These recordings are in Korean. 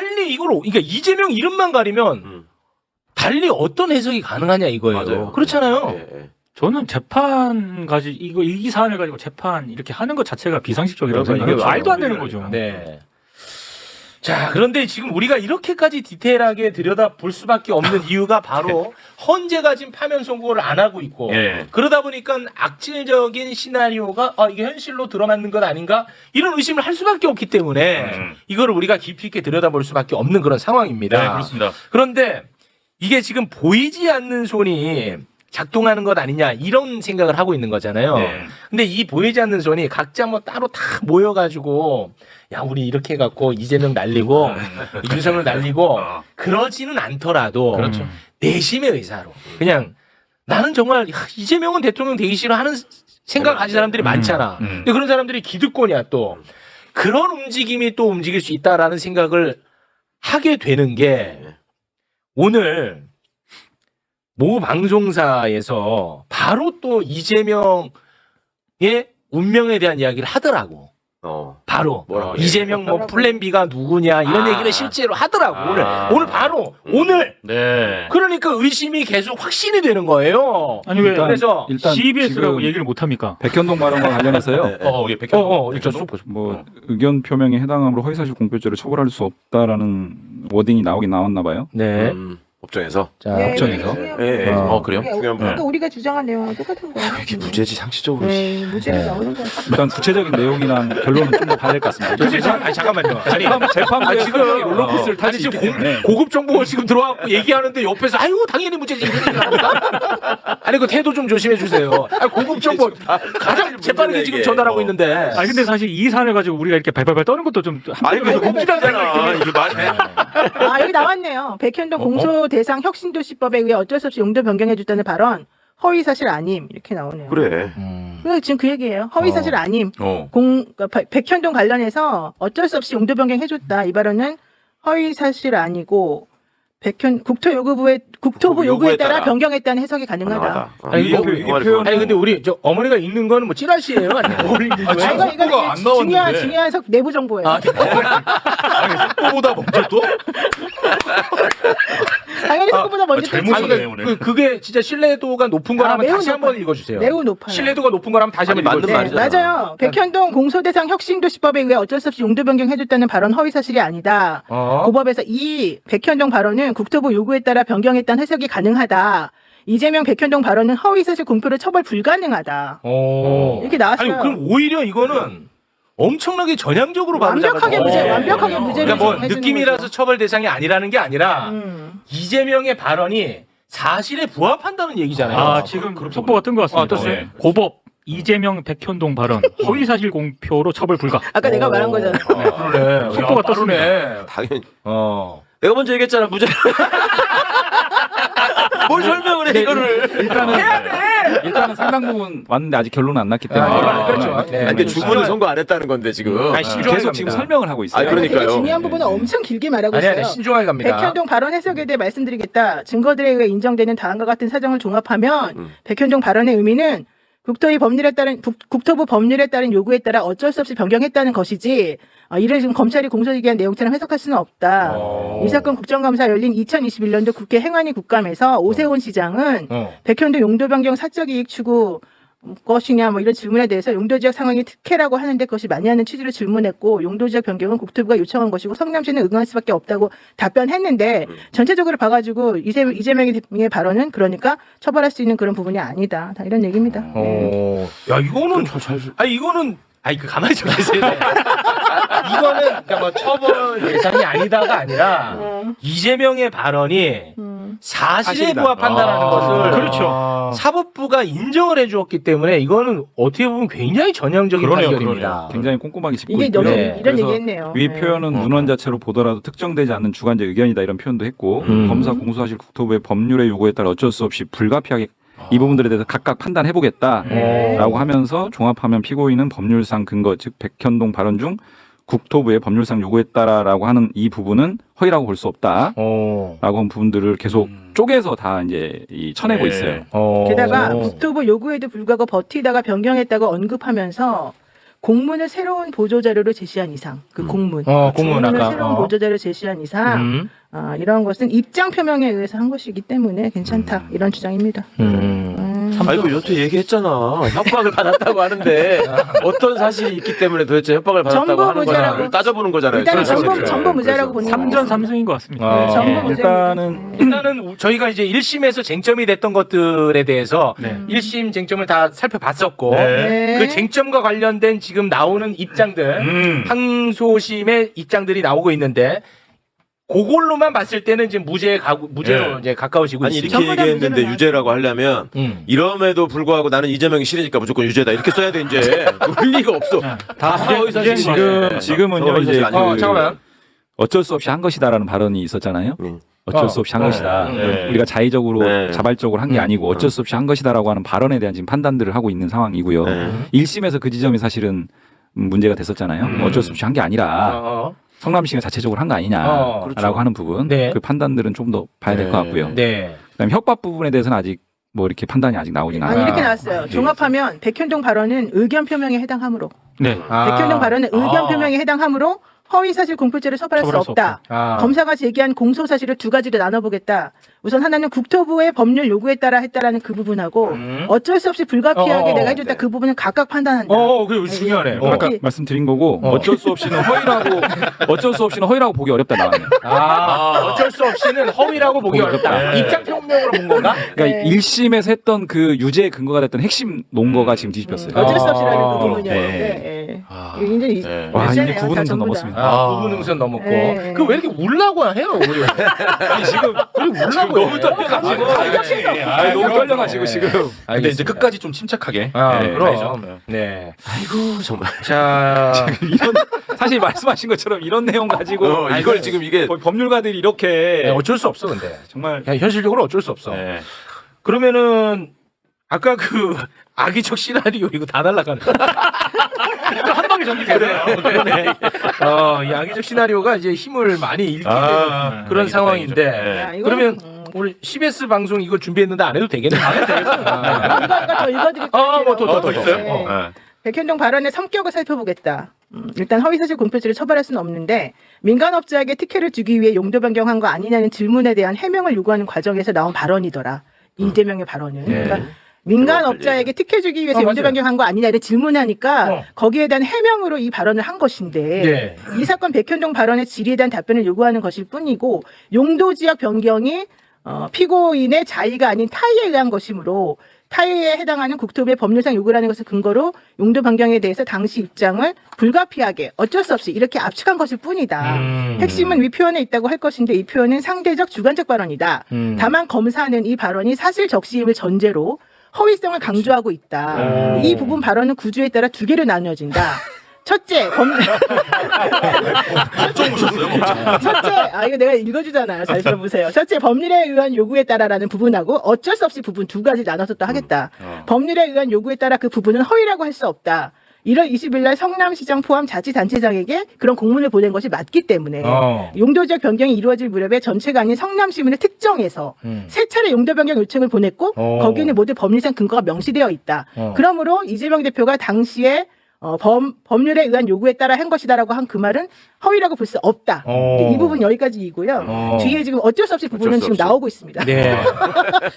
달리 이걸 그러니까 이재명 이름만 가리면 달리 어떤 해석이 가능하냐 이거예요. 맞아요. 그렇잖아요. 네. 저는 재판 이 사안을 가지고 재판 이렇게 하는 것 자체가 비상식적이라고 그러니까 생각해요. 이게 말도 안 되는 거죠. 네. 자, 그런데 지금 우리가 이렇게까지 디테일하게 들여다 볼 수밖에 없는 이유가 바로 헌재가 지금 파면 선고를 안 하고 있고 예. 그러다 보니까 악질적인 시나리오가 이게 현실로 들어맞는 것 아닌가 이런 의심을 할 수밖에 없기 때문에 이거를 우리가 깊이 있게 들여다볼 수밖에 없는 그런 상황입니다. 네, 그렇습니다. 그런데 이게 지금 보이지 않는 손이 작동하는 것 아니냐 이런 생각을 하고 있는 거잖아요. 네. 근데 이 보이지 않는 손이 각자 뭐 따로 다 모여가지고 야 우리 이렇게 해갖고 이재명 날리고 윤석열 날리고 그러지는 않더라도 그렇죠. 내심의 의사로 그냥 나는 정말 이재명은 대통령 되기 싫어하는 생각 가진 사람들이 많잖아. 근데 그런 사람들이 기득권이야 또. 그런 움직임이 또 움직일 수 있다라는 생각을 하게 되는 게 오늘 모 방송사에서 바로 또 이재명의 운명에 대한 이야기를 하더라고. 바로 뭐라고 이재명 뭐 플랜 B가 누구냐 이런 얘기를 실제로 하더라고. 오늘 바로 오늘. 네. 그러니까 의심이 계속 확신이 되는 거예요. 아니 왜 그래서 일단 CBS라고 지금 얘기를 못 합니까? 백현동 발언과 관련해서요. 예, 백현. 일단 쏙 보죠. 뭐 의견 표명에 해당함으로 허위사실 공표죄로 처벌할 수 없다라는 워딩이 나오긴 나왔나 봐요. 네. 법정에서. 자, 네, 법정에서. 중요한 예, 예. 부분. 그래요? 네, 중요한 부분. 아까 우리가 주장한 내용은 똑같은 거예요. 이게 무죄지 상식적으로. 네, 무죄가 네. 나오는 거예요. 일단 구체적인 내용이랑 결론은 좀 더 봐야 될 것 같습니다. 근데 아니 잠깐만요. 아니 재판부에 지금 롤러코스터를 탈 아니 수 지금 있기 때문에. 고급 정보가 지금 들어와갖고 얘기하는데 옆에서 아유 당연히 문제지 이런 얘기를 합니까? 아니 그 태도 좀 조심해 주세요. 아니, 고급 정보 가장 재빠르게 지금 전달하고 있는데. 아니 근데 사실 이 사안을 가지고 우리가 이렇게 발발발 떠는 것도 좀 아니, 그래서 웃기다잖아. 이게 말이 돼. 아, 여기 나왔네요. 백현동 공소 대상 혁신도시법에 의해 어쩔 수 없이 용도 변경해줬다는 발언 허위 사실 아님 이렇게 나오네요. 그래. 그러니까 지금 그 얘기예요. 허위 사실 아님. 그러니까 백현동 관련해서 어쩔 수 없이 용도 변경해줬다. 이 발언은 허위 사실 아니고 국토부 요구에 따라 변경했다는 해석이 가능하다. 아니, 이게 아니 근데 우리 저 어머니가 읽는 거는 뭐 찌라시예요? 아니면 뭘 읽는 거예요? 이거 중요한 내부 정보예요. 아니, 속보보다 먼저 또? 당연히 속보보다 먼저 잘못이네, 오늘. 그게 진짜 신뢰도가 높은 거라면 다시 한번 읽어주세요. 매우 높아요. 신뢰도가 높은 거라면 다시 한번 맞는 읽어주세요. 말이잖아. 맞아요. 백현동 공소대상 혁신도시법에 의해 어쩔 수 없이 용도 변경해줬다는 발언 허위 사실이 아니다. 고법에서 이 백현동 발언은 국토부 요구에 따라 변경했다는 해석이 가능하다. 이재명 백현동 발언은 허위 사실 공표로 처벌 불가능하다. 이렇게 나왔어요. 아니 그럼 오히려 이거는 엄청나게 전향적으로 완벽하게 무죄를 그러니까 뭐 해주는 느낌이라서 거죠. 처벌 대상이 아니라는 게 아니라 이재명의 발언이 사실에 부합한다는 얘기잖아요. 아 지금 속보가 뜬 것 같습니다. 떴어요? 네. 고법 이재명 백현동 발언 허위 사실 공표로 처벌 불가. 아까 내가 말한 거잖아. 그러네. 속보가 떴습니다. 당연히. 내가 먼저 얘기했잖아, 무죄. 뭘 설명을 해, 이거를. 일단은 상당 부분 왔는데 아직 결론은 안 났기 때문에. 그렇죠. 네. 아니, 근데 주문을 선고 안 했다는 건데, 지금. 계속 지금 설명을 하고 있어요. 그러니까요. 되게 중요한 부분은 엄청 길게 말하고 아니 있어요. 신중하게 갑니다. 백현동 발언 해석에 대해 말씀드리겠다. 증거들에 의해 인정되는 다음과 같은 사정을 종합하면 백현동 발언의 의미는 국토부 법률에 따른 요구에 따라 어쩔 수 없이 변경했다는 것이지 이를 지금 검찰이 공소기한 내용처럼 해석할 수는 없다. 이 사건 국정감사 열린 2021년도 국회 행안위 국감에서 오세훈 시장은 백현동 용도 변경 사적 이익 추구 것이냐 뭐 이런 질문에 대해서 용도지역 상황이 특혜라고 하는데 그것이 맞냐는 취지로 질문했고 용도지역 변경은 국토부가 요청한 것이고 성남시는 응할 수밖에 없다고 답변했는데 전체적으로 봐가지고 이재명의 발언은 그러니까 처벌할 수 있는 그런 부분이 아니다. 다 이런 얘기입니다. 야 이거는 이거는 그 가만히 좀 계세요. 이거는 그러니까 뭐 처벌 대상이 아니다가 아니라 이재명의 발언이 사실에 부합한다는 것을 그렇죠. 사법부가 인정을 해주었기 때문에 이거는 어떻게 보면 굉장히 전향적인 판결입니다. 굉장히 꼼꼼하게 짚고 이게 있고요. 너무 네. 이런 얘기했네요. 위 표현은 문헌 자체로 보더라도 특정되지 않는 주관적 의견이다 이런 표현도 했고 검사 공소사실 국토부의 법률의 요구에 따라 어쩔 수 없이 불가피하게 이 부분들에 대해서 각각 판단해보겠다라고 하면서 종합하면 피고인은 법률상 근거 즉 백현동 발언 중 국토부의 법률상 요구에 따라라고 하는 이 부분은 허위라고 볼 수 없다라고 한 부분들을 계속 쪼개서 다 이제 쳐내고 있어요. 게다가 국토부 요구에도 불구하고 버티다가 변경했다고 언급하면서 공문을 새로운 보조 자료로 제시한 이상, 그 공문, 공문 아까 새로운 보조 자료로 제시한 이상, 이런 것은 입장 표명에 의해서 한 것이기 때문에 괜찮다 이런 주장입니다. 아이고 여태 얘기했잖아. 협박을 받았다고 하는데 어떤 사실이 있기 때문에 도대체 협박을 받았다고 전부 하는 무죄라고. 거냐 따져보는 거잖아요. 일단은 그렇죠. 전부 무죄라고 보는 거예요. 3전 3승인 것 같습니다. 전부 무죄입니다. 일단은 저희가 이제 1심에서 쟁점이 됐던 것들에 대해서 네. 1심 쟁점을 다 살펴봤었고 네. 그 쟁점과 관련된 지금 나오는 입장들 항소심의 입장들이 나오고 있는데 그걸로만 봤을 때는 지금 무죄로 이제 가까워지고 아니 있습니다. 이렇게 얘기했는데 유죄라고 하려면 이럼에도 불구하고 나는 이재명이 싫으니까 무조건 유죄다 이렇게 써야 돼 이제. 논리가 없어. 다 허위사실 지금은요 이제 잠깐만. 어쩔 수 없이 한 것이다라는 발언이 있었잖아요. 어쩔 수 없이 한 것이다. 네. 우리가 자의적으로 네. 자발적으로 한 게 아니고 어쩔 수 없이 한 것이다라고 하는 발언에 대한 지금 판단들을 하고 있는 상황이고요. 1심에서 그 지점이 사실은 문제가 됐었잖아요. 어쩔 수 없이 한 게 아니라 성남시가 자체적으로 한 거 아니냐라고 그렇죠. 하는 부분, 네. 그 판단들은 좀 더 봐야 될 것 같고요. 네. 그다음에 협박 부분에 대해서는 아직 뭐 이렇게 판단이 아직 나오진 않아요. 아니 이렇게 나왔어요. 종합하면 백현동 발언은 의견 표명에 해당하므로 네. 백현동 발언은 의견 표명에 해당하므로 허위사실 공표죄를 처벌할 수 처벌할 수 없다. 검사가 제기한 공소 사실을 두 가지로 나눠보겠다. 우선 하나는 국토부의 법률 요구에 따라 했다라는 그 부분하고 어쩔 수 없이 불가피하게 내가 해줬다 그 부분은 각각 판단한다. 그게 중요하네. 아까 말씀드린 거고 어쩔 수 없이는 허위라고 보기 어렵다 나왔네요. 어쩔 수 없이는 허위라고 보기 어렵다. 입장 표명으로 본 건가? 그러니까 1심에서 했던 그 유죄의 근거가 됐던 핵심 논거가 지금 뒤집혔어요. 어쩔 수 없이라는 그 부분이요. 네. 이제 와, 이제 됐잖아요. 9분 다 음선 전부 다. 넘었습니다. 부분 응선 넘었고. 네. 그 왜 이렇게 울라고 해요, 우리? 아니, 지금 우리 울라고 너무 떨려가지고. 너무 떨려가지고 지금. 근데 이제 끝까지 좀 침착하게. 그럼. 네. 아이고 정말. 자, 사실 말씀하신 것처럼 이런 내용 가지고 이걸 지금 이게 법률가들이 이렇게 어쩔 수 없어, 근데. 정말 현실적으로 어쩔 수 없어. 그러면은 아까 그 악의적 시나리오 이거 다 날라가네. 한 방에 정리되네요. 이 악의적 시나리오가 이제 힘을 많이 잃게 되는 그런 상황인데. 야, 이거는, 그러면 우리 CBS 방송 이거 준비했는데 안 해도 되겠네. 이거 더 읽어드릴게요. 더 있어요? 네. 백현동 발언의 성격을 살펴보겠다. 일단 허위사실 공표죄를 처벌할 수는 없는데 민간업자에게 특혜를 주기 위해 용도 변경한 거 아니냐는 질문에 대한 해명을 요구하는 과정에서 나온 발언이더라. 이재명의 발언은. 그러니까 민간업자에게 특혜 주기 위해서 용도 변경한 거 아니냐 이런 질문하니까 거기에 대한 해명으로 이 발언을 한 것인데 이 사건 백현동 발언의 질의에 대한 답변을 요구하는 것일 뿐이고 용도지역 변경이 피고인의 자의가 아닌 타의에 의한 것이므로 타의에 해당하는 국토부의 법률상 요구라는 것을 근거로 용도 변경에 대해서 당시 입장을 불가피하게 어쩔 수 없이 이렇게 압축한 것일 뿐이다. 핵심은 위 표현에 있다고 할 것인데 이 표현은 상대적 주관적 발언이다. 다만 검사는 이 발언이 사실 적시임을 전제로 허위성을 강조하고 있다. 이 부분 발언은 구조에 따라 두 개로 나뉘어진다. 첫째, 이거 내가 읽어주잖아요. 잘 들어보세요. 첫째, 법률에 의한 요구에 따라라는 부분하고 어쩔 수 없이 부분 두 가지 나눠서 또 하겠다. 법률에 의한 요구에 따라 그 부분은 허위라고 할 수 없다. 1월 20일 날 성남시장 포함 자치단체장에게 그런 공문을 보낸 것이 맞기 때문에 용도지역 변경이 이루어질 무렵에 전체가 아닌 성남시민을 특정해서 세 차례 용도 변경 요청을 보냈고 거기는 모두 법률상 근거가 명시되어 있다. 그러므로 이재명 대표가 당시에 법률에 의한 요구에 따라 한 것이다라고 한 그 말은 허위라고 볼 수 없다. 이 부분 여기까지이고요. 뒤에 지금 어쩔 수 없이 부분은 지금 나오고 있습니다. 네.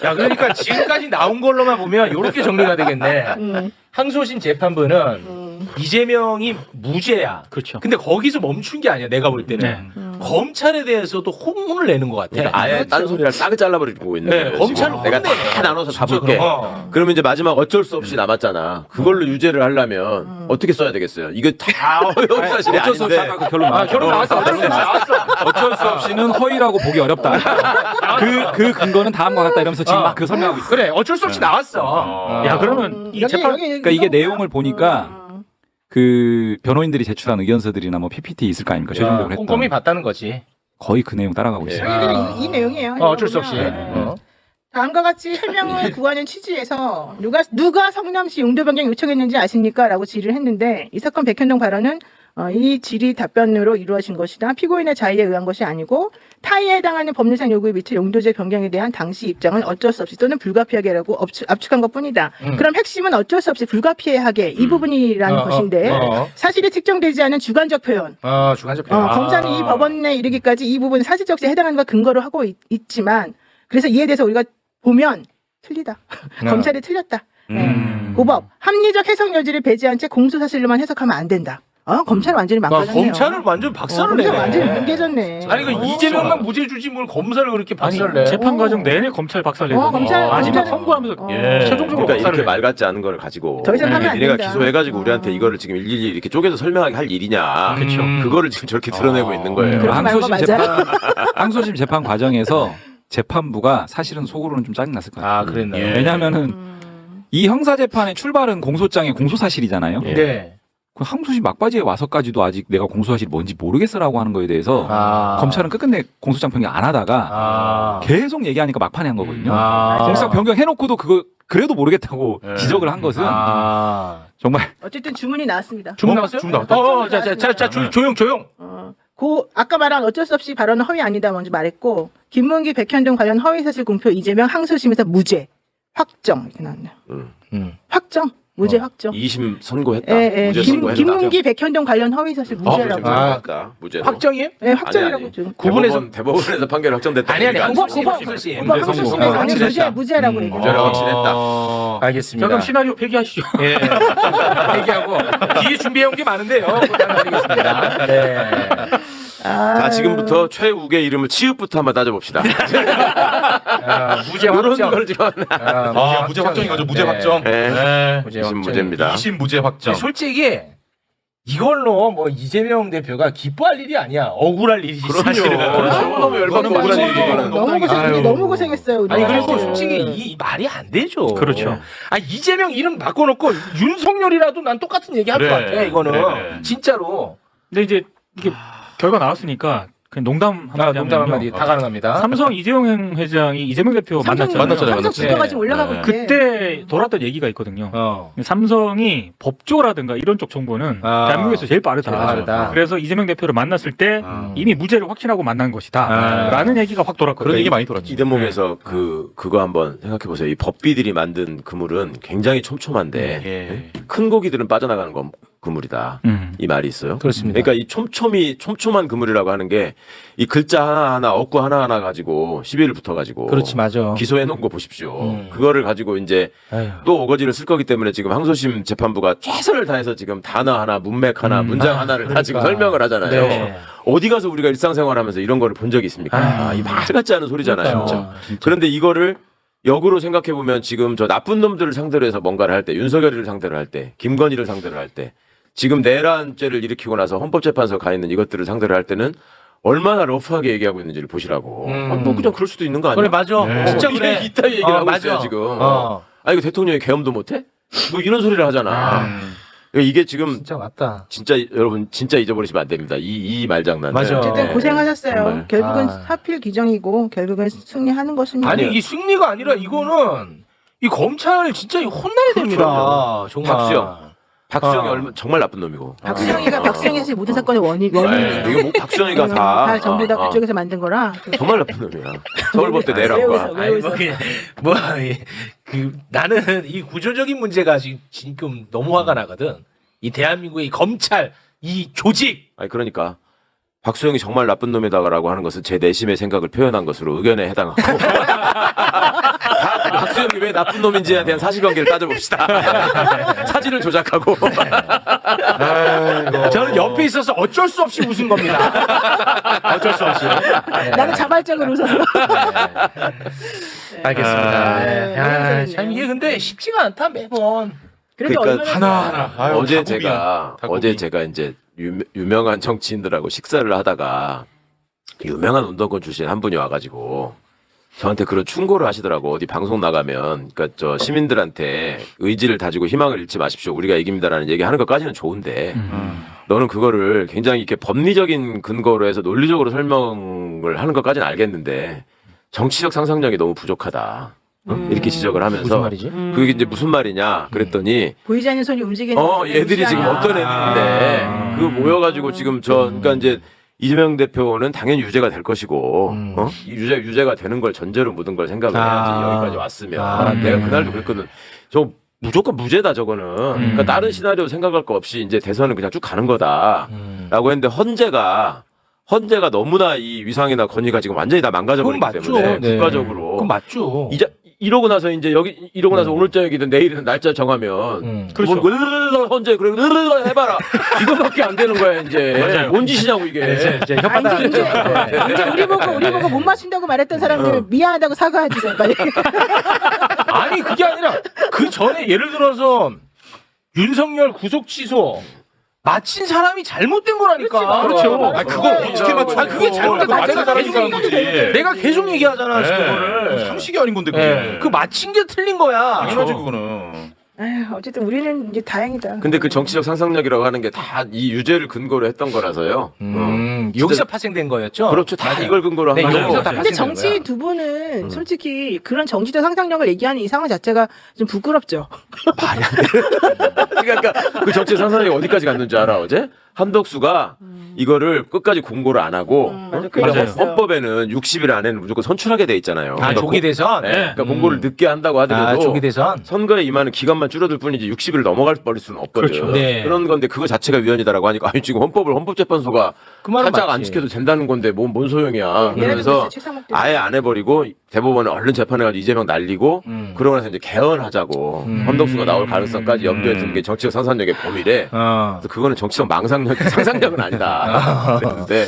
야, 그러니까 지금까지 나온 걸로만 보면 이렇게 정리가 되겠네. 항소심 재판부는 이재명이 무죄야. 그렇죠. 근데 거기서 멈춘 게 아니야. 내가 볼 때는. 검찰에 대해서도 혼문을 내는 것 같아. 그러니까 아예 딴 소리를 싹 잘라버리고 있는 거예요. 검찰은 내가 다 나눠서 잡을게. 그러면 이제 마지막 어쩔 수 없이 남았잖아. 그걸로 유죄를 하려면 어떻게 써야 되겠어요? 이거 다 허위사실이 어쩔 수 없이 아닌데. 아까 결론 나왔죠. 결론 나왔어. 어쩔 수 없이는 허위라고 보기 어렵다. 그 근거는 다음과 같다 이러면서 지금 막 그 설명하고 있어. 그래, 어쩔 수 없이 나왔어. 야, 그러면 이 재판 그러니까 이게 내용을 보니까 그 변호인들이 제출한 의견서들이나 뭐 PPT 있을 거 아닙니까? 최종적으로 했던. 꼼꼼히 봤다는 거지. 거의 그 내용 따라가고 있어요. 이 내용이에요. 어쩔 수 없이. 다음과 같이 해명을 구하는 취지에서 누가 성남시 용도 변경 요청했는지 아십니까? 라고 질의를 했는데 이 사건 백현동 발언은 이 질의 답변으로 이루어진 것이다. 피고인의 자의에 의한 것이 아니고 타의에 해당하는 법률상 요구에 미칠 용도제 변경에 대한 당시 입장은 어쩔 수 없이 또는 불가피하게 라고 압축한 것뿐이다. 그럼 핵심은 어쩔 수 없이 불가피하게 이 부분이라는 것인데 사실이 측정되지 않은 주관적 표현. 주관적 표현. 검사는 이 법원에 이르기까지 이 부분 사실적시에 해당하는 걸 근거로 하고 있지만 그래서 이에 대해서 우리가 보면 틀리다. 검찰이 틀렸다. 고법 합리적 해석 여지를 배제한 채 공소 사실로만 해석하면 안 된다. 검찰 완전히 망가졌네요. 검찰을 완전 박살을 내네. 검찰 완전히 뭉개졌네. 아니 그 이재명만 무죄 주지 뭘 검사를 그렇게 박살을 내? 재판 과정 내내 검찰 박살내고 마지막 선고하면서 최종적으로 그러니까 박살을 이렇게 말 같지 않은 걸 가지고 더 이상 하면 안 니네가 된다. 기소해가지고 우리한테 이거를 지금 일일이 이렇게 쪼개서 설명하게 할 일이냐. 그렇죠. 그거를 지금 저렇게 드러내고 있는 거예요. 그렇게 말한 거 항소심 재판 과정에서 재판부가 사실은 속으로는 좀 짜증났을 것 같아요. 그랬나요? 왜냐하면은 이 형사 재판의 출발은 공소장의 공소 사실이잖아요. 네. 그 항소심 막바지에 와서까지도 아직 내가 공소 사실이 뭔지 모르겠어라고 하는 거에 대해서 검찰은 끝끝내 공소장 변경 안 하다가 계속 얘기하니까 막판에 한 거거든요. 공소장 변경해놓고도 그거 그래도 모르겠다고 지적을 한 것은 정말 어쨌든 주문이 나왔습니다. 주문 나왔어요? 주문 나왔다. 자, 조용. 아까 말한 어쩔 수 없이 발언은 허위 아니다 먼저 말했고 김문기 백현동 관련 허위사실 공표 이재명 항소심에서 무죄 확정 이렇게 나왔네요. 확정 무죄 확정. 2심 선고했다. 예, 무죄 선고했다. 김문기 백현동 관련 허위사실 무죄라고. 무죄. 확정이에요? 네, 확정이라고 지금. 대법원에서 판결 확정됐다. 아니 항소심에서 무죄라고 얘기해요. 무죄라고 확신했다. 알겠습니다. 그럼 시나리오 폐기하시죠. 예. 얘기하고 뒤에 준비해온 게 많은데요. 부탁드리겠습니다. 네. 자, 지금부터 최욱의 이름을 치읓부터 한번 따져봅시다. 무죄 이런 확정. 걸 지금. 무죄 확정인 거죠. 무죄 확정. 네. 무죄 2심 확정. 무죄입니다. 2심 무죄 확정. 솔직히 이걸로 뭐 이재명 대표가 기뻐할 일이 아니야. 억울할 일이지. 사실은. 너무 열받고 억울한 일이지, 이거는. 너무 고생했어요. 우리. 아니 그리고 솔직히 이 말이 안 되죠. 그렇죠. 이재명 이름 바꿔놓고 윤석열이라도 난 똑같은 얘기 할 것 그래. 같아. 이거는 그래. 진짜로. 근데 이제 이게 결과 나왔으니까 그냥 농담 한마디 농담 한마디 다 가능합니다. 삼성 이재용 회장이 이재명 대표 만났잖아요. 삼성 주가가 지금 올라가고 네. 있대. 그때 돌았던 얘기가 있거든요. 삼성이 법조라든가 이런 쪽 정보는 대한민국에서 제일 빠르다. 제일 빠르다. 그래서 이재명 대표를 만났을 때 이미 무죄를 확신하고 만난 것이다. 라는 얘기가 확 돌았거든요. 그런 얘기 많이 돌았지. 이 대목에서 그거 한번 생각해 보세요. 이 법비들이 만든 그물은 굉장히 촘촘한데 큰 고기들은 빠져나가는 건 그물이다. 이 말이 있어요. 그렇습니다. 그러니까 이 촘촘한 그물이라고 하는 게 이 글자 하나하나 어구 하나하나 가지고 시비를 붙어가지고 그렇지 맞아. 기소해 놓은 거 보십시오. 그거를 가지고 이제 아유. 또 어거지를 쓸 거기 때문에 지금 항소심 재판부가 최선을 다해서 지금 단어 하나, 문맥 하나, 문장 하나를 다 지금 설명을 하잖아요. 네. 어디 가서 우리가 일상생활하면서 이런 거를 본 적이 있습니까? 이 말 같지 않은 소리잖아요. 진짜. 그런데 이거를 역으로 생각해 보면 지금 저 나쁜 놈들을 상대로 해서 뭔가를 할 때, 윤석열이를 상대로 할 때, 김건희를 상대로 할 때, 지금 내란죄를 일으키고 나서 헌법재판소 가 있는 이것들을 상대로 할 때는 얼마나 러프하게 얘기하고 있는지를 보시라고. 뭐 그냥 그럴 수도 있는 거 아니야? 그래 맞아. 진짜 그래. 이따 얘기를 하고 맞아. 있어요 지금. 어. 이거 대통령이 계엄도 못해? 뭐 이런 소리를 하잖아. 이게 지금 진짜 맞다. 진짜 여러분 진짜 잊어버리시면 안 됩니다. 이 말장난. 맞아. 어쨌든 고생하셨어요. 정말. 결국은 하필 규정이고 결국은 승리하는 것입니다. 아니 이 승리가 아니라 이거는 이 검찰 진짜 혼나야 됩니다. 정말. 박수영이 정말 나쁜 놈이고. 박수영이가 박수영이 사실 모든 사건의 원인이에요. 이게 뭐 박수영이가 다 전부 다 그쪽에서 만든 거라. 정말 나쁜 놈이야. 서울법대 내란과. 아니 나는 이 구조적인 문제가 지금 너무 화가 나거든. 이 대한민국의 이 검찰 이 조직. 아니 그러니까 박수영이 정말 나쁜 놈이다라고 하는 것은 제 내심의 생각을 표현한 것으로 의견에 해당하고. 박수영이 왜 나쁜 놈인지에 대한 사실관계를 따져봅시다. 사진을 조작하고. 저는 옆에 있어서 어쩔 수 없이 웃은 겁니다. 어쩔 수 없이. 나는 자발적으로 웃었어. 알겠습니다. 네. 야, 참 이게 근데 쉽지가 않다 매번. 그래도 그러니까 얼마나 하나하나. 어제 제가 이제 유명한 정치인들하고 식사를 하다가 유명한 운동권 출신 한 분이 와가지고 저한테 그런 충고를 하시더라고. 어디 방송 나가면 그러니까 저 시민들한테 의지를 다지고 희망을 잃지 마십시오. 우리가 이깁니다라는 얘기하는 것까지는 좋은데 너는 그거를 굉장히 이렇게 법리적인 근거로 해서 논리적으로 설명을 하는 것까지는 알겠는데 정치적 상상력이 너무 부족하다. 이렇게 지적을 하면서 무슨 말이지? 그게 이제 무슨 말이냐 그랬더니 보이지 않는 손이 움직이는. 얘들이 지금 어떤 애들인데 그거 모여가지고 지금 그러니까 이제 이재명 대표는 당연히 유죄가 될 것이고 유죄가 되는 걸 전제로 모든 걸 생각을 해야지 여기까지 왔으면 내가 그날도 그랬거든. 저 무조건 무죄다 저거는. 그러니까 다른 시나리오 생각할 거 없이 이제 대선은 그냥 쭉 가는 거다라고 했는데 헌재가 너무나 이 위상이나 권위가 지금 완전히 다 망가져버리기 때문에 네. 국가적으로 그건 맞죠. 이제 이러고 나서 이제 이러고 나서 오늘 저녁이든 내일이든 날짜 정하면 그렇죠. 헌재 그래 해봐라 이거밖에 안 되는 거야 이제. 맞아요. 뭔 짓이냐고 이게. 이제 혓바닥. 이제 우리 보고 못 맞춘다고 말했던 사람들 미안하다고 사과해 주세요 빨리. 아니 그게 아니라 그 전에 예를 들어서 윤석열 구속 취소 마친 사람이 잘못된 거라니까. 그렇죠. 아 그걸 어떻게 맞춰? 그게 잘못된 맞춰 내가 계속 사람이니까 거지. 내가 계속 얘기하잖아 지금 그거를. 상식이 아닌 건데 네. 그게. 그 마친 게 틀린 거야. 당연하지 그거는. 에휴, 어쨌든 우리는 이제 다행이다. 근데 그 정치적 상상력이라고 하는 게 다 이 유죄를 근거로 했던 거라서요. 여기서 파생된 거였죠. 그렇죠. 다 이걸 근거로 한 네, 거고. 여기서 다 근데 파생된 정치인 거야. 두 분은 솔직히 그런 정치적 상상력을 얘기하는 이 상황 자체가 좀 부끄럽죠. 그러니까 그 정치적 상상력이 어디까지 갔는지 알아 어제? 한덕수가 이거를 끝까지 공고를 안 하고 맞아. 그러니까 맞아요. 헌법에는 60일 안에는 무조건 선출하게 돼 있잖아요. 아 조기 대선. 네. 그러니까 공고를 늦게 한다고 하더라도 아 조기 대선. 선거에 임하는 기간만 줄어들 뿐이지 60일을 넘어갈 버릴 수는 없거든. 그렇죠. 네. 그런 건데 그거 자체가 위헌이다라고 하니까 아니 지금 헌법재판소가 그 말은 살짝 맞지. 안 지켜도 된다는 건데 뭔 소용이야. 예를 그러면서 들어서 최상목 대표. 아예 안 해버리고 대법원에 얼른 재판해가지고 이재명 날리고 그러고 나서 이제 개헌하자고 헌덕수가 나올 가능성까지 염두에 둔 게 정치적 상상력의 범위래. 그래서 그거는 정치적 상상력은 아니다. 그랬는데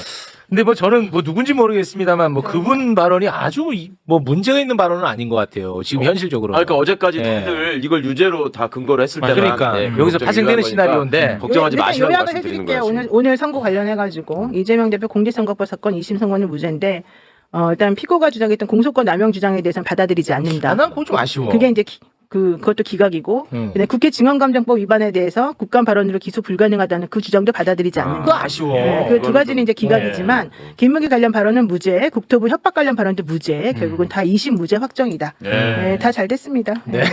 근데 뭐 저는 뭐 누군지 모르겠습니다만 뭐 그분 발언이 아주 뭐 문제가 있는 발언은 아닌 것 같아요. 지금 현실적으로. 그러니까 어제까지 네. 다들 이걸 유죄로 다 근거로 했을 때만 그러니까 여기서 걱정이 파생되는 유효한 거니까 시나리오인데 걱정하지 일단 마시라고 요약을 말씀드리는 해드릴게요. 거예요. 오늘 선고 관련해가지고 이재명 대표 공직선거법 사건 2심 선고는 무죄인데 일단 피고가 주장했던 공소권 남용 주장에 대해서는 받아들이지 않는다. 난 그거 좀 아쉬워. 그게 이제 그것도 기각이고 그다음에 국회 증언감정법 위반에 대해서 국감 발언으로 기소 불가능하다는 그 주장도 받아들이지 않는다. 그거 아쉬워. 그 두 가지는 이제 기각이지만 김무기 관련 발언은 무죄, 국토부 협박 관련 발언도 무죄, 결국은 다 2심 무죄 확정이다. 네, 다 잘 됐습니다. 네.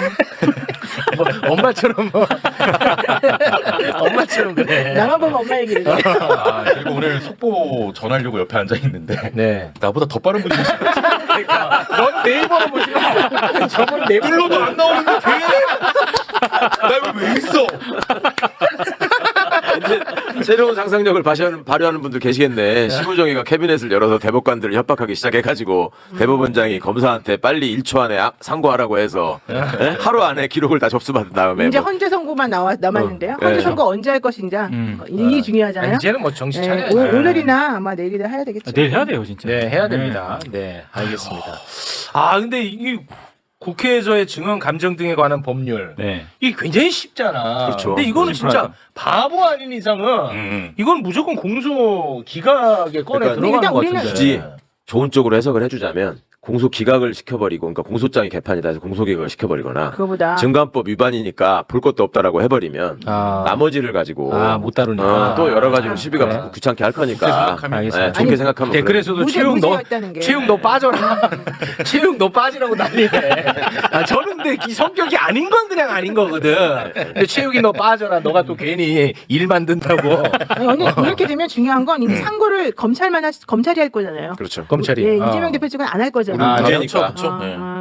뭐, 엄마처럼 뭐. 엄마처럼 그래. 나만 보면 엄마 얘기를 해. 아, 그리고 오늘 속보 전하려고 옆에 앉아 있는데 네. 나보다 더 빠른 분이 계시네. 넌 네이버로 보지 마. 저건 네이버로 눌러도 안 나오는데 나왜 있어? 이제 새로운 상상력을 발휘하는 분들 계시겠네. 시부정의가 캐비넷을 열어서 대법관들을 협박하기 시작해가지고 대법원장이 검사한테 빨리 1초 안에 상고하라고 해서 하루 안에 기록을 다 접수받은 다음에 이제 뭐 헌재 선고만 남았는데요. 헌재 네. 선고 언제 할 것인지 이게 중요하잖아요. 이제는 뭐 정신 차려야 네, 오늘이나 아마 내일이나 해야 되겠죠. 내일 해야 돼요 진짜. 네, 해야 됩니다. 네, 알겠습니다. 아, 근데 이 국회에서의 증언 감정 등에 관한 법률 네. 이게 굉장히 쉽잖아. 그렇죠. 근데 이거는 진짜 바보 아닌 이상은 이건 무조건 공소 기각에 꺼내 그러니까 들어가는 것 우리는 같은데. 굳이 좋은 쪽으로 해석을 해주자면 공소 기각을 시켜버리고 그러니까 공소장이 개판이다 해서 공소 기각을 시켜버리거나 그거보다 증감법 위반이니까 볼 것도 없다라고 해버리면 아. 나머지를 가지고 못 다루니까. 또 여러 가지로 시비가 그래. 귀찮게 할 거니까 알겠습니다. 네, 좋게 생각하면 댓글에서도 무죄였다는 게. 최욱 너 빠져라. 최욱 너 빠지라고 난리네. 아, 저는 근데 이 성격이 아닌 건 그냥 아닌 거거든. 근데 최욱이 너 빠져라. 너가 또 괜히 일 만든다고. 아니, 이렇게 되면 중요한 건 이제 상고를 검찰이 할 거잖아요. 그렇죠. 검찰이. 예, 이재명 대표 측은 안 할 거잖아요. 무죄니까.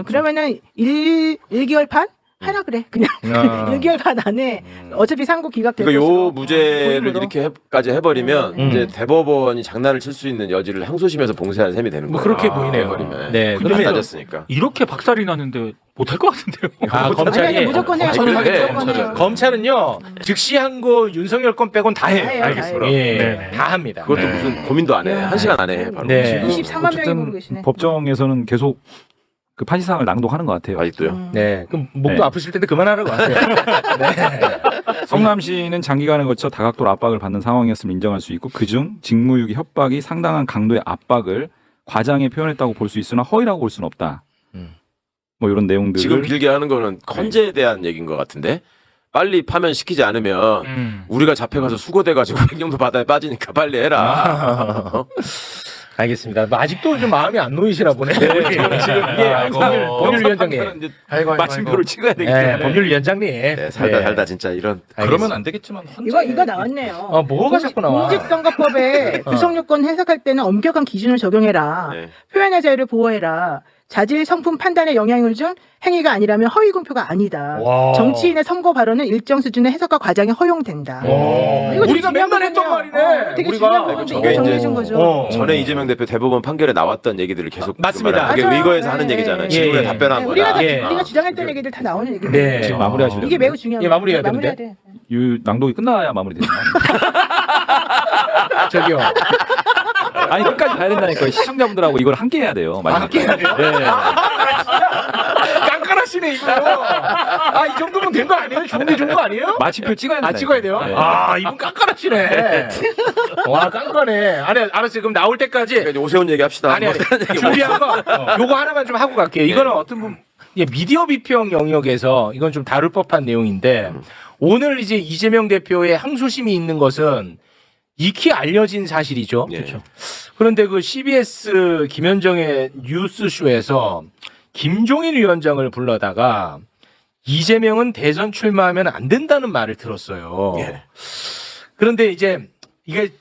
그러면은 1개월 반 하라 그래. 그냥 1개월 반 안에 어차피 상고 기각될 그러니까 것으로. 요 무죄를 보임으로. 이렇게까지 해버리면 이제 대법원이 장난을 칠 수 있는 여지를 항소심에서 봉쇄한 셈이 되는 거예요. 뭐 그렇게 보이네요. 해버리면. 네, 그러면 그러면 낮았으니까. 이렇게 박살이 나는데 못할 것 같은데요. 아, 아니, 검찰이 무조건 해요. 저는 하겠죠. 무조건 해요. 검찰은요 즉시 한거 윤석열 건 빼곤 다 해요. 다 해요, 알겠습니다. 다 해요. 예, 네. 다 합니다. 그것도 무슨 고민도 안 해. 한 시간 안에 바로. 네. 23만 명이 보고 어쨌든 계시네. 법정에서는 계속 그 판시상을 낭독하는 것 같아요. 아직도요. 네, 그럼 목도 네. 아프실 텐데 그만하라고 하세요. 네. 성남시는 장기간을 거쳐 다각도로 압박을 받는 상황이었음을 인정할 수 있고 그중 직무유기 협박이 상당한 강도의 압박을 과장에 표현했다고 볼 수 있으나 허위라고 볼 수는 없다. 뭐 이런 내용들을 지금 길게 하는 거는 헌재에 대한 얘기인 것 같은데 빨리 파면시키지 않으면 우리가 잡혀가서 수거돼가지고 횡령도 바다에 빠지니까 빨리 해라. 알겠습니다. 뭐 아직도 좀 마음이 안 놓이시나 보네. 지금 법률위원장님. 마침표를 찍어야 되기 네, 때문에. 법률위원장님. 네, 살다 진짜 이런. 그러면 안 되겠지만 이거 나왔네요. 뭐가 자꾸 나와? 공직선거법에 구성요건 해석할 때는 엄격한 기준을 적용해라. 네. 표현의 자유를 보호해라. 자질 성품 판단에 영향을 준 행위가 아니라면 허위 공표가 아니다. 와. 정치인의 선거 발언은 일정 수준의 해석과 과장이 허용된다. 이거 우리가 되게 맨날 했던 중요한 말이네. 되게 우리가. 중요한 부분인데 이거 정리해 준 거죠. 전에 이재명 대표 대법원 판결에 나왔던 얘기들을 계속 맞습니다. 그게 맞아요. 의거해서 네. 하는 얘기잖아요. 예. 질문에 답변한 네, 거다. 우리가 주장했던 얘기들 다 나오는 얘기들. 네. 지금 마무리하시려고. 이게 매우 중요한 예, 마무리해야 마무리해야 되는데. 돼. 이 낭독이 끝나야 마무리되는 저기요. 아니 끝까지 가야 된다니까 시청자분들하고 이걸 함께 해야 돼요. 함께 해야 돼요? 네. 깐깐하시네 이거. 이 정도면 된 거 아니에요? 좋은데 좋은 거 아니에요? 마침표 찍어야 된다. 찍어야 돼요? 네. 이분 깐깐하시네. 와, 깐깐해. 아니, 알았어요. 그럼 나올 때까지. 이제 오세훈 얘기합시다. 아니, 준비한 거, 요거 하나만 좀 하고 갈게요. 이거는 어떤 분, 미디어 비평 영역에서 이건 좀 다룰 법한 내용인데, 오늘 이제 이재명 대표의 항소심이 있는 것은 익히 알려진 사실이죠. 예. 그렇죠. 그런데 그 CBS 김현정의 뉴스쇼에서 김종인 위원장을 불러다가 이재명은 대선 출마하면 안 된다는 말을 들었어요. 예. 그런데 이제 이게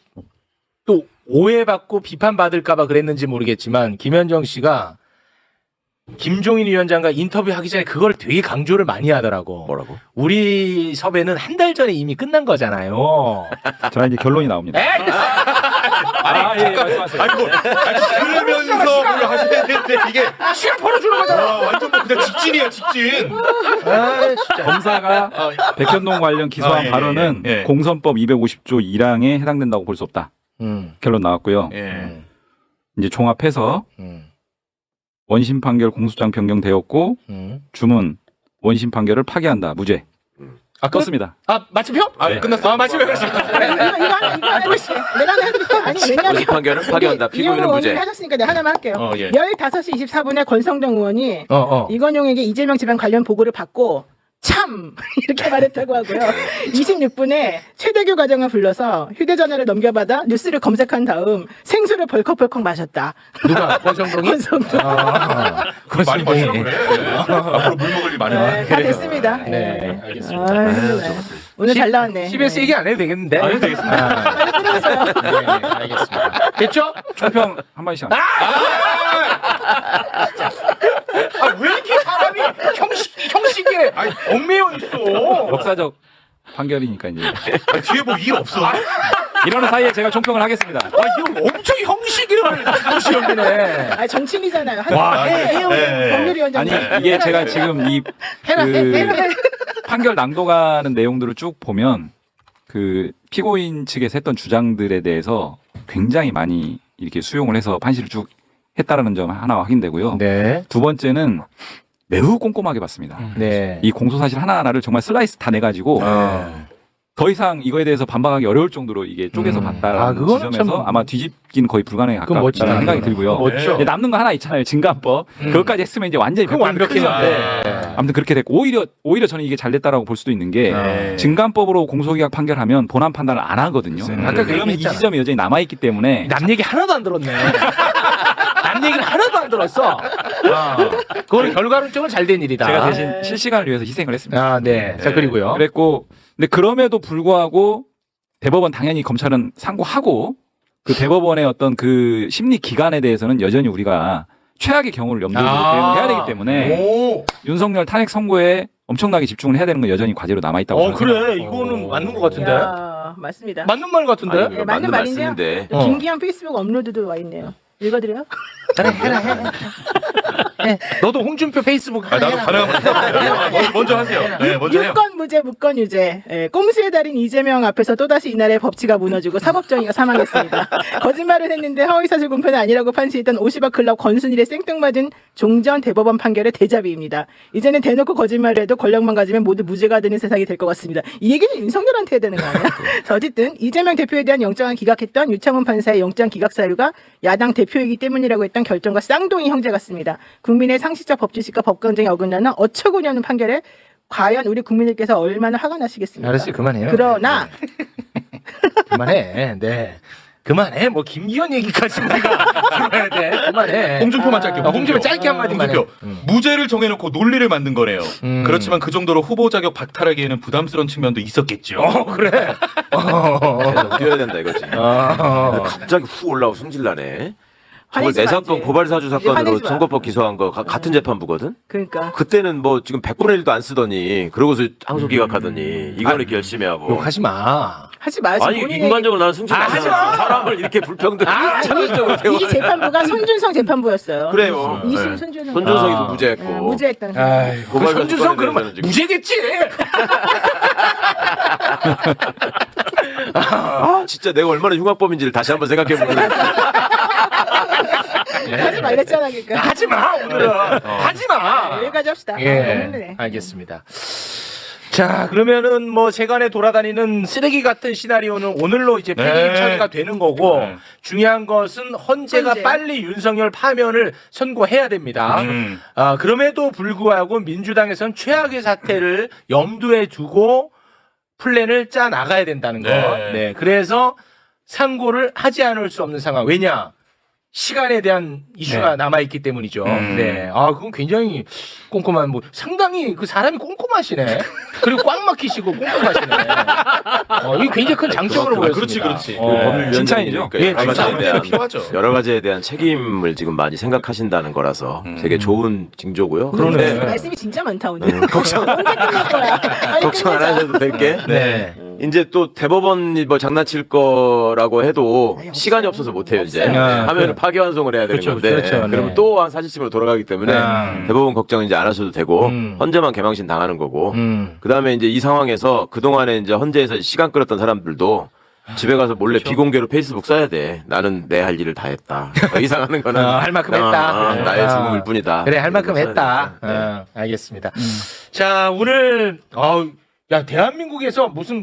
또 오해받고 비판받을까봐 그랬는지 모르겠지만 김현정 씨가 김종인 위원장과 인터뷰하기 전에 그걸 되게 강조를 많이 하더라고. 뭐라고? 우리 섭외는 한 달 전에 이미 끝난 거잖아요. 자 이제 결론이 나옵니다. 에이! 예, 말씀하세요. 그러면서 뭘 하셔야 되는데 이게 시간 벌어주는 거잖아. 완전 뭐 그냥 직진이야 직진. 진짜. 검사가 백현동 관련 기소한 예, 발언은 예, 예. 공선법 250조 1항에 해당된다고 볼 수 없다. 결론 나왔고요. 예. 이제 종합해서 원심 판결 공소장 변경되었고 주문 원심 판결을 파기한다. 무죄. 떴습니다. 마침표? 끝났어. 마침표. 이거 하나 또 있어. 내가 하나 해드릴게. 아니 왜냐면 원심 판결은 파기한다. 피고인은 무죄. 하셨으니까 내가 하나만 할게요. 예. 15시 24분에 권성동 의원이 어. 이건용에게 이재명 집안 관련 보고를 받고 참 이렇게 말했다고 하고요. 26분에 최대규 과장을 불러서 휴대전화를 넘겨받아 뉴스를 검색한 다음 생수를 벌컥벌컥 마셨다. 누가? 권성동이? 권성동. 많이 마시라고 그래. 앞으로 물 먹을 일 많이 많아. 다 됐습니다. 네, 알겠습니다. 오늘 잘 나왔네. CBS 얘기 안 해도 되겠는데? 해도 되겠습니다. 빨리 끊어주세요. 네, 알겠습니다. 됐죠? 총평 한마디씩. 왜 이렇게 사람이 형식에 얽매여 있어? 역사적 판결이니까 이제 뒤에 뭐 일 없어. 이러는 사이에 제가 총평을 하겠습니다. 이거 엄청 형식이라는 것이 여기네. 정치인이잖아요. 네. 법률위원장님. 아니 이게 제가 지금 이 판결 낭독하는 내용들을 쭉 보면 그 피고인 측에서 했던 주장들에 대해서 굉장히 많이 이렇게 수용을 해서 판시를 쭉 했다라는 점 하나 확인되고요. 네. 두 번째는 매우 꼼꼼하게 봤습니다. 네. 이 공소 사실 하나하나를 정말 슬라이스 다 내가지고 더 이상 이거에 대해서 반박하기 어려울 정도로 이게 쪼개서 봤다라는 그거는 지점에서 참- 아마 뒤집기는 거의 불가능에 그건 멋지다. 가깝다는 생각이 들고요. 멋져. 이제 남는 거 하나 있잖아요. 증감법. 그것까지 했으면 이제 완전히 그건 완벽했는데. 완벽했는데 아무튼 그렇게 됐고 오히려 저는 이게 잘 됐다라고 볼 수도 있는 게 네. 증감법으로 공소기각 판결하면 본안 판단을 안 하거든요. 아까 그 그러면 이 얘기했잖아. 지점이 여전히 남아있기 때문에 남 얘기 하나도 안 들었네. 남 얘기는 하나도 안 들었어. 그건 결과론적으로 잘 된 일이다. 제가 대신 실시간을 위해서 희생을 했습니다. 네. 자, 그리고요. 그랬고 근데 그럼에도 불구하고 대법원 당연히 검찰은 상고하고 그 대법원의 어떤 그 심리 기간에 대해서는 여전히 우리가 최악의 경우를 염두에 두고 대응을 해야 되기 때문에 윤석열 탄핵 선고에 엄청나게 집중을 해야 되는 건 여전히 과제로 남아 있다고 저는 그래. 생각합니다. 이거는 맞는 것 같은데. 이야, 맞습니다. 맞는 말 같은데. 아니, 네, 맞는 말인데요. 말씀인데. 김기현 페이스북 업로드도 와 있네요. 읽어드려요? 해라. 너도 홍준표 페이스북 나도 가능하면 먼저 하세요. 네, 먼저 해요. 유권 무죄, 무권 유죄. 꼼수의 달인 이재명 앞에서 또다시 이날의 법치가 무너지고 사법정의가 사망했습니다. 거짓말을 했는데 허위사실 공표는 아니라고 판시했던 50억 클럽 권순일의 생뚱맞은 종전 대법원 판결의 대자비입니다. 이제는 대놓고 거짓말을 해도 권력만 가지면 모두 무죄가 되는 세상이 될 것 같습니다. 이 얘기는 윤석열한테 해야 되는 거 아니야? 자, 어쨌든 이재명 대표에 대한 영장을 기각했던 유창훈 판사의 영장 기각 사유가 야당 대표이기 때문이라고 했던 결정과 쌍둥이 형제 같습니다. 국민의 상식적 법치식과 법관정에 어긋나는 어처구니 없는 판결에 과연 우리 국민들께서 얼마나 화가 나시겠습니까? 알았어요. 그만해요. 그러나 그만해. 네. 그만해. 뭐 김기현 얘기까지 우리가 들어야 돼. 그만해. 홍준표만 짧게. 홍준표 짧게 한마디만 해. 홍준표. 무죄를 정해놓고 논리를 만든 거네요. 그렇지만 그 정도로 후보 자격 박탈하기에는 부담스러운 측면도 있었겠죠. 그래. 계속 뛰어야 된다 이거지. 갑자기 훅 올라오고 승질나네. 저걸 화내지 내 마, 사건 이제. 고발 사주 사건으로 화내지 마. 선거법 기소한 거 같은 재판부거든. 그러니까. 그때는 뭐 지금 100분의 1도 안 쓰더니 그러고서 항소 기각하더니 이거는 이렇게 열심히 하고. 욕하지 마. 하지 마. 아니 인간적으로 나는 승질 하지 나잖아. 마. 사람을 이렇게 불평등. 전적으로 이 재판부가 손준성 재판부였어요. 그래요. 2심 네. 손준성. 손준성이도 무죄했고. 무죄했다는 거. 아이고, 고발 손준성 사건에 그러면 대해서는 지금- 무죄겠지. 진짜 내가 얼마나 흉악범인지를 다시 한번 생각해보고. 하지 말랬잖아, 그러니까. 하지 마 오늘은. 하지 마. 여기까지 합시다. 너무 예, 힘드네. 알겠습니다. 자, 그러면은 뭐 세간에 돌아다니는 쓰레기 같은 시나리오는 오늘로 이제 폐기 네. 처리가 되는 거고 네. 중요한 것은 헌재가 헌재. 빨리 윤석열 파면을 선고해야 됩니다. 그럼에도 불구하고 민주당에서는 최악의 사태를 염두에 두고 플랜을 짜 나가야 된다는 거. 네. 네, 그래서 상고를 하지 않을 수 없는 상황. 왜냐? 시간에 대한 이슈가 남아있기 때문이죠. 네. 그건 굉장히 꼼꼼한, 상당히 그 사람이 꼼꼼하시네. 그리고 꽉 막히시고 꼼꼼하시네. 이게 굉장히 큰 장점으로 보였습니다. 그렇지. 칭찬이죠. 예, 여러 가지에 칭찬. 대한 필요하죠. 여러 가지에 대한 책임을 지금 많이 생각하신다는 거라서 되게 좋은 징조고요. 그러네. 근데 말씀이 진짜 많다, 오늘. 걱정 언제 끝날 거야? 아니, 걱정 안 끝내자. 하셔도 될게. 네. 이제 또 대법원이 뭐 장난칠 거라고 해도 시간이 없어서 못해요 이제. 하면은 파기환송을 해야 되는 그렇죠, 건데. 그렇죠. 그러면 네. 또 한 사실심으로 돌아가기 때문에 대법원 걱정 이제 안 하셔도 되고 헌재만 개망신 당하는 거고. 그다음에 이제 이 상황에서 그 동안에 이제 헌재에서 시간 끌었던 사람들도 집에 가서 몰래 비공개로 페이스북 써야 돼. 나는 내 할 일을 다 했다. 이상하는 거는 할 만큼 했다. 나의 죽음일 뿐이다. 그래, 할 만큼 써야 했다. 되니까. 네. 알겠습니다. 자, 오늘, 야, 대한민국에서 무슨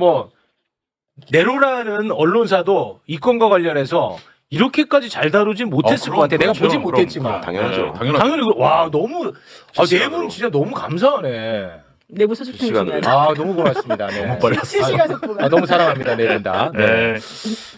네로라는 언론사도 이 건과 관련해서 이렇게까지 잘 다루진 못했을 것 같아. 내가 그렇죠. 보진 못했지만. 당연하죠. 당연히, 와, 네 분 진짜 너무 감사하네. 내부 소속팀 실시간으로. 중요하다. 너무 고맙습니다. 네. 실시간 속보가. 너무 사랑합니다. 네 분 다. 네.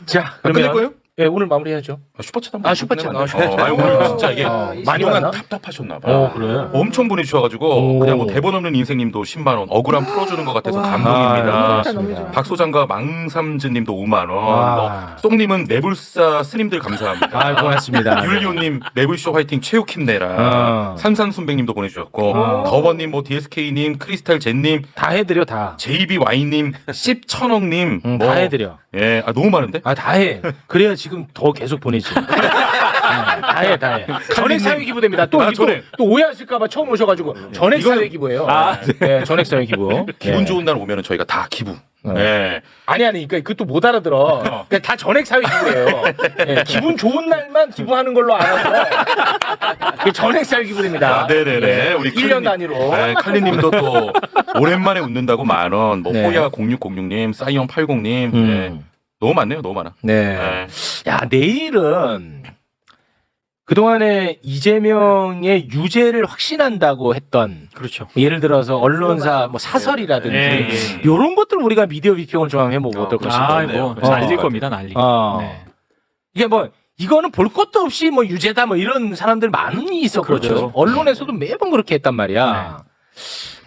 자, 끝낼 그러면. 거예요? 예, 오늘 마무리해야죠. 슈퍼챗 한번. 슈퍼챗. 끝내면 안 슈퍼챗. 돼요? 오늘 진짜 이게 많이 그동안 왔나? 답답하셨나 봐. 그래. 엄청 보내주셔가지고 그냥 대본 없는 인생님도 10만 원, 억울함 풀어주는 것 같아서 감동입니다. 너무 좋아. 박 소장과 망삼즈님도 5만 원, 와. 쏙님은 매불사 스님들 감사합니다. 고맙습니다. 율리오님 매불쇼 화이팅 최후 힘내라. 산산순백님도 보내주셨고 더버님, DSK님, 크리스탈 젠님, 다 해드려, 다. JBY님, 씹천억님, 다 해드려. 예, 너무 많은데? 다 해. 그래야 지금 더 계속 보내지. 다 해. 전액 사회 기부됩니다. 또 전액. 또 오해하실까봐 처음 오셔가지고 전액 사회 기부예요. 네, 전액 사회 기부. 기분 네. 좋은 날 오면은 저희가 다 기부. 예. 아니, 그러니까 그것도 못 알아들어. 그러니까 다 전액 사회 기부예요. 네, 기분 좋은 날만 기부하는 걸로 알아서 그 전액 사회 기부됩니다. 네네네. 우리 1년 단위로. 네, 칼리님도 또 오랜만에 웃는다고 10,000원. 네. 호야 0606님, 사이언 80님. 네. 너무 많네요, 너무 많아. 네. 네. 야, 내일은 그동안에 이재명의 유죄를 확신한다고 했던 그렇죠. 예를 들어서 언론사 사설이라든지 예, 이런 것들 우리가 미디어 비평을 좀 한번 해보고 어떨 것인가. 난릴 겁니다, 난리. 네. 이게 이거는 볼 것도 없이 유죄다 이런 사람들 많이 있었거든요. 그렇죠. 언론에서도 매번 그렇게 했단 말이야.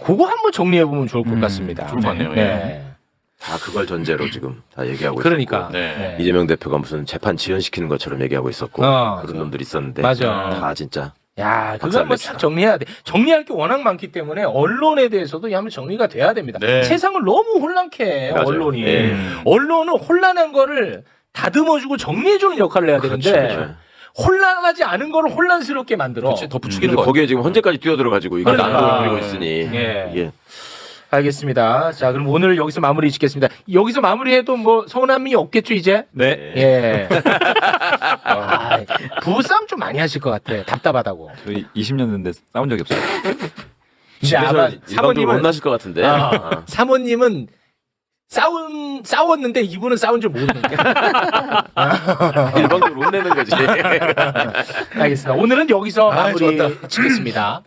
그거 한번 정리해보면 좋을 것 같습니다. 좋을 것 같네요. 네. 다 그걸 전제로 지금 다 얘기하고 그러니까. 있었고. 네. 이재명 대표가 무슨 재판 지연시키는 것처럼 얘기하고 있었고 그런 놈들이 있었는데 맞아. 다 진짜 야, 그거 박살 한번 냅시다. 싹 정리해야 돼. 정리할 게 워낙 많기 때문에 언론에 대해서도 한번 정리가 돼야 됩니다. 네. 세상을 너무 혼란케 해, 맞아요. 언론이. 네. 언론은 혼란한 거를 다듬어주고 정리해주는 역할을 해야 되는데 그렇죠. 혼란하지 않은 거를 혼란스럽게 만들어. 그치, 더 부추기는 근데 거. 거기에 지금 헌재까지 뛰어들어가지고 이거 그러니까. 난도를 부리고 있으니 예. 이게 알겠습니다. 자, 그럼 오늘 여기서 마무리 짓겠습니다. 여기서 마무리해도 서운한 미 없겠죠, 이제? 네. 예. 부부싸움 좀 많이 하실 것 같아. 답답하다고. 저희 20년 됐는데 싸운 적이 없어요. 이제 아마 일방적으로 사모님은 혼나실 것 같은데 사모님은 싸웠는데 이분은 싸운 줄 모르는 거야. 일방적으로 혼내는 거지. 알겠습니다. 오늘은 여기서 마무리 좋았다. 짓겠습니다.